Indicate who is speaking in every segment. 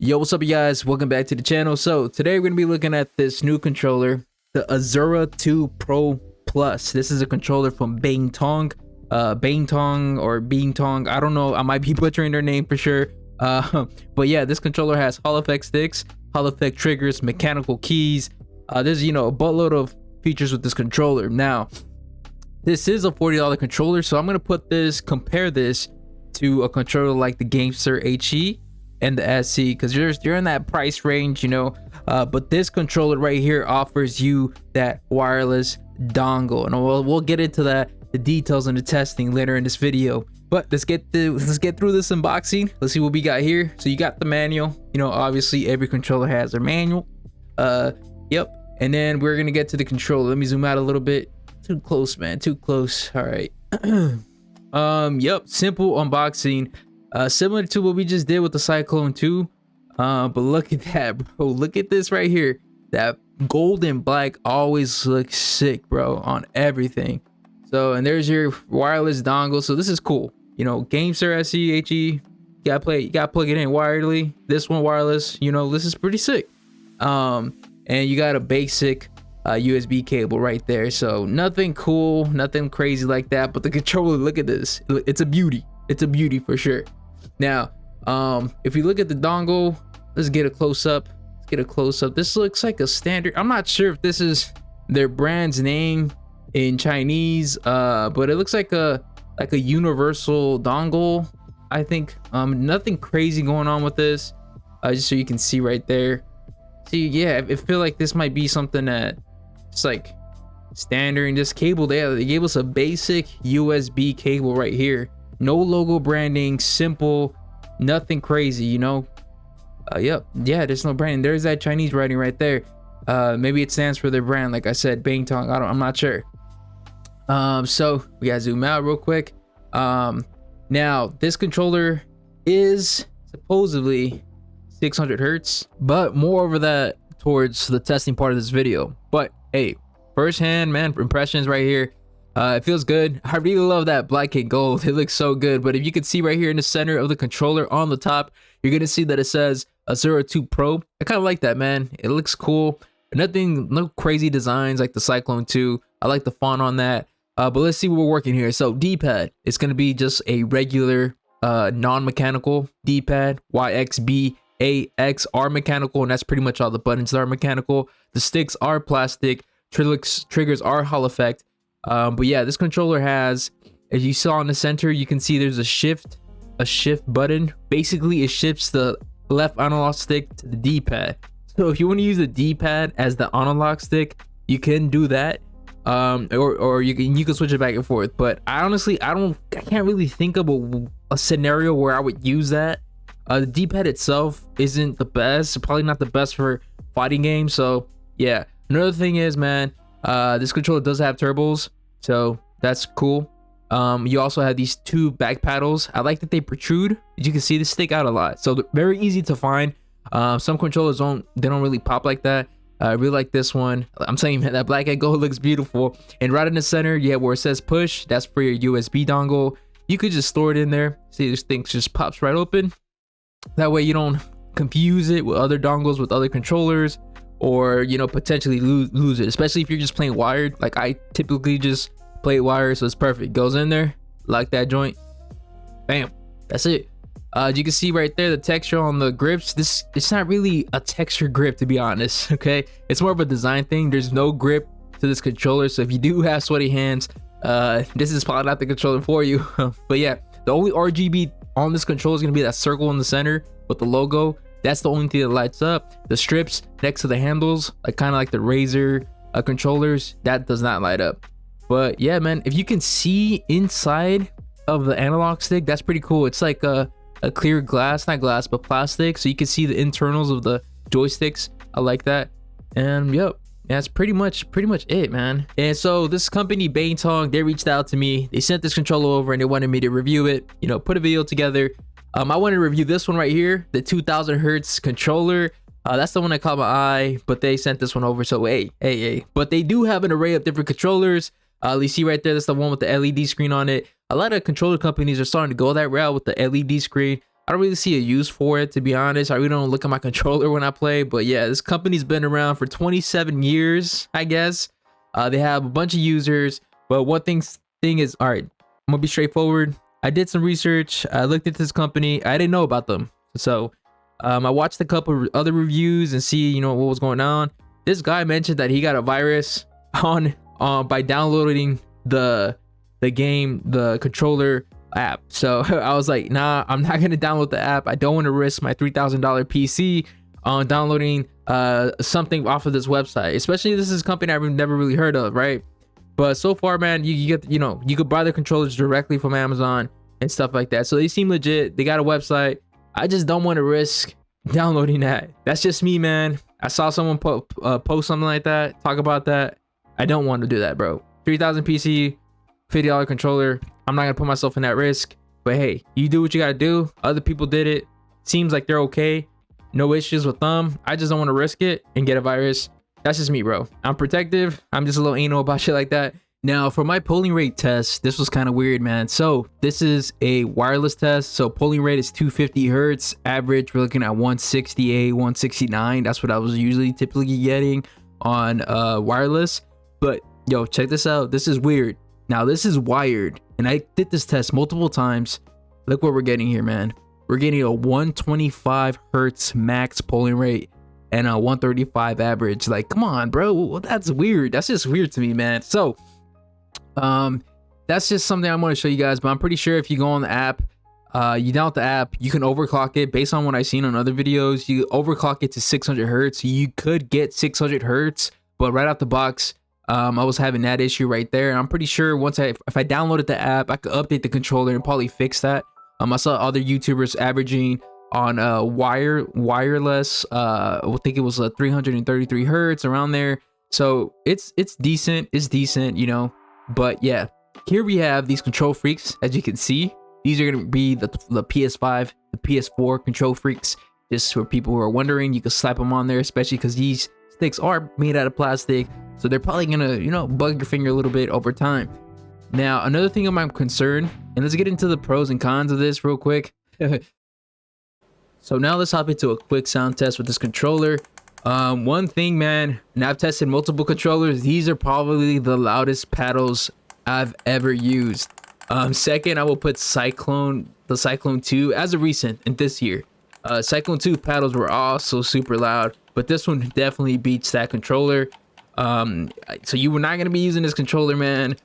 Speaker 1: Yo, what's up, you guys? Welcome back to the channel. So today we're gonna be looking at this new controller, the Asura 2 Pro Plus. This is a controller from Beitong, Beitong. I don't know. I might be butchering their name for sure. But yeah, this controller has Hall effect sticks, Hall effect triggers, mechanical keys. There's a buttload of features with this controller. Now, this is a $40 controller, so I'm gonna compare this to a controller like the Gamester HE and the SC, because you're in that price range, but this controller right here offers you that wireless dongle, and we'll get into the details and the testing later in this video. But let's get through this unboxing. Let's see what we got here. So you got the manual. Obviously every controller has their manual. Yep. And then we're gonna get to the controller. Let me zoom out a little bit. Too close, man, too close. All right. Yep, simple unboxing. Similar to what we just did with the Cyclone 2. But look at that, bro. Look at this right here. That gold and black always looks sick, bro, on everything. So, and there's your wireless dongle. So this is cool. Gamester SC HE, you gotta plug it in wirely. This one wireless, this is pretty sick. And you got a basic USB cable right there. So nothing cool, nothing crazy like that. But the controller, look at this. It's a beauty. It's a beauty for sure. Now, if you look at the dongle, let's get a close-up. This looks like a standard. I'm not sure if this is their brand's name in Chinese, but it looks like a universal dongle, I think. Nothing crazy going on with this. Just so you can see right there. See, yeah, I feel like this might be something that it's like standard in this cable. They gave us a basic USB cable right here. No logo branding, simple, nothing crazy, Yep, yeah, there's no branding. There's that Chinese writing right there. Maybe it stands for their brand, like I said, Beitong. I'm not sure. So we gotta zoom out real quick. Now this controller is supposedly 600 hertz, but more over that towards the testing part of this video. But hey, firsthand, man, impressions right here. It feels good. I really love that black and gold. It looks so good. But if you can see right here in the center of the controller on the top, you're gonna see that it says Asura 2 Pro. I kind of like that, man. It looks cool. No crazy designs like the Cyclone 2. I like the font on that. But let's see what we're working here. So D-pad, it's gonna be just a regular non-mechanical D-pad. Y, X, B, A, X are mechanical, and that's pretty much all the buttons that are mechanical. The sticks are plastic. Triggers are Hall effect. But yeah, this controller has, as you saw in the center, you can see there's a shift button. Basically, it shifts the left analog stick to the D-pad. So if you want to use the D-pad as the analog stick, you can do that. Or you can switch it back and forth. But I can't really think of a scenario where I would use that. The D-pad itself isn't the best, probably not the best for fighting games. So yeah, another thing is, man, this controller does have turbos, so that's cool. You also have these two back paddles. I like that they protrude. As you can see, they stick out a lot, so they're very easy to find. Some controllers don't really pop like that. I really like this one. I'm saying, man, that black and gold looks beautiful. And right in the center, yeah, where it says push, that's for your USB dongle. You could just store it in there. See, this thing just pops right open. That way you don't confuse it with other dongles, with other controllers, or potentially lose it, especially if you're just playing wired. Like I typically just play wired, so it's perfect. Goes in there, like that joint, bam, that's it. You can see right there the texture on the grips. It's not really a texture grip, to be honest. Okay, it's more of a design thing. There's no grip to this controller, so if you do have sweaty hands, this is probably not the controller for you. But yeah, the only RGB on this controller is gonna be that circle in the center with the logo. That's the only thing that lights up. The strips next to the handles, kind of like the Razer controllers, that does not light up. But yeah, man, if you can see inside of the analog stick, that's pretty cool. It's like a clear glass, not glass, but plastic, so you can see the internals of the joysticks. I like that. And yep, that's pretty much it, man. And so this company Beitong, they reached out to me. They sent this controller over and they wanted me to review it, put a video together. I wanted to review this one right here, the 2000 hertz controller. That's the one that caught my eye, but they sent this one over. So hey. But they do have an array of different controllers. You see right there, that's the one with the LED screen on it. A lot of controller companies are starting to go that route with the LED screen. I don't really see a use for it, to be honest. I really don't look at my controller when I play. But yeah, this company's been around for 27 years, I guess. They have a bunch of users. But one thing is, all right, I'm gonna be straightforward. I did some research. I looked at this company. I didn't know about them. So I watched a couple other reviews and see, what was going on. This guy mentioned that he got a virus on by downloading the controller app. So I was like, nah, I'm not gonna download the app. I don't want to risk my $3,000 PC on downloading something off of this website, especially this is a company I've never really heard of, right? But so far, man, you get, you could buy the controllers directly from Amazon and stuff like that. So they seem legit. They got a website. I just don't want to risk downloading that. That's just me, man. I saw someone post something like that, talk about that. I don't want to do that, bro. 3,000 PC, $50 controller. I'm not gonna put myself in that risk. But hey, you do what you gotta do. Other people did it. Seems like they're okay. No issues with them. I just don't want to risk it and get a virus. That's just me, bro. I'm protective. I'm just a little anal about shit like that. Now, for my polling rate test, this was kind of weird, man. So this is a wireless test. So polling rate is 250 hertz. Average, we're looking at 168, 169. That's what I was usually typically getting on wireless. But yo, check this out. This is weird. Now, this is wired. And I did this test multiple times. Look what we're getting here, man. We're getting a 125 hertz max polling rate and a 135 average. Like, come on, bro. Well, that's weird. That's just weird to me, man. So that's just something I want to show you guys. But I'm pretty sure if you go on the app, you download the app, you can overclock it. Based on what I've seen on other videos, you overclock it to 600 hertz. You could get 600 hertz, but right out the box, I was having that issue right there. And I'm pretty sure if I downloaded the app, I could update the controller and probably fix that. I saw other YouTubers averaging on wireless. I think it was 333 hertz around there. So it's decent. It's decent, But yeah, here we have these control freaks. As you can see, these are gonna be the PS5, the PS4 control freaks. Just for people who are wondering, you can slap them on there, especially because these sticks are made out of plastic. So they're probably gonna, bug your finger a little bit over time. Now, another thing of my concern, and let's get into the pros and cons of this real quick. So now let's hop into a quick sound test with this controller. One thing, man, and I've tested multiple controllers. These are probably the loudest paddles I've ever used. Second, I will put the Cyclone 2 as a recent in this year. Cyclone 2 paddles were also super loud, but this one definitely beats that controller. So you were not going to be using this controller, man,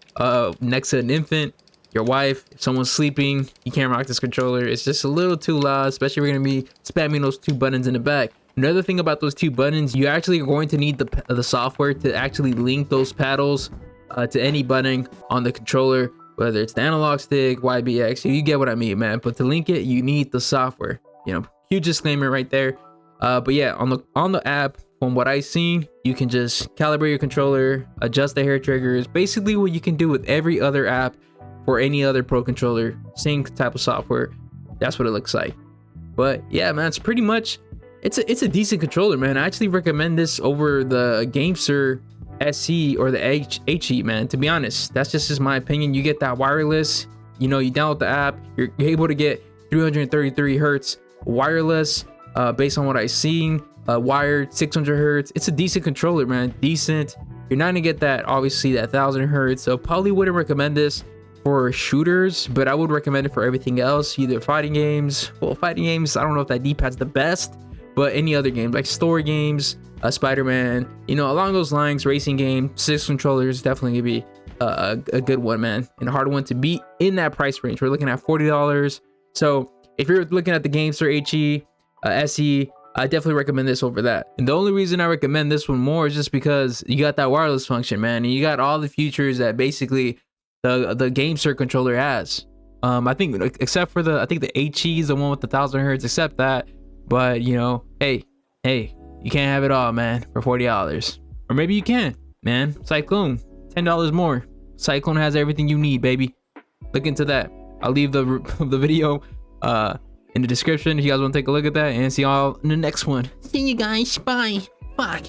Speaker 1: next to an infant, your wife, if someone's sleeping. You can't rock this controller. It's just a little too loud, especially if you're going to be spamming those two buttons in the back. Another thing about those two buttons, you actually are going to need the software to actually link those paddles to any button on the controller, whether it's the analog stick, YBX, you get what I mean, man. But to link it, you need the software. Huge disclaimer right there. But yeah, on the app, from what I've seen, you can just calibrate your controller, adjust the hair triggers, basically what you can do with every other app or any other pro controller, same type of software. That's what it looks like. But yeah, man, it's pretty much, it's a decent controller, man. I actually recommend this over the GameSir SE or the HE, man. To be honest, that's just my opinion. You get that wireless, you download the app, you're able to get 333 hertz wireless, based on what I've seen. Wired 600 hertz. It's a decent controller, man. Decent. You're not gonna get that, obviously, that 1000 hertz. So probably wouldn't recommend this for shooters, but I would recommend it for everything else, either fighting games. Well, fighting games, I don't know if that D-pad's the best, but any other games like story games, Spider-Man, along those lines, racing game, 6 controllers definitely gonna be a good one, man, and a hard one to beat in that price range. We're looking at $40. So if you're looking at the GameSir HE, SE, I definitely recommend this over that. And the only reason I recommend this one more is just because you got that wireless function, man, and you got all the features that basically the GameSir controller has. I think except for I think the HE is the one with the 1000 hertz, except that. But hey, you can't have it all, man, for $40. Or maybe you can, man. Cyclone, $10 more. Cyclone has everything you need, baby. Look into that. I'll leave the video in the description if you guys want to take a look at that, and see y'all in the next one. See you guys. Bye. Fuck.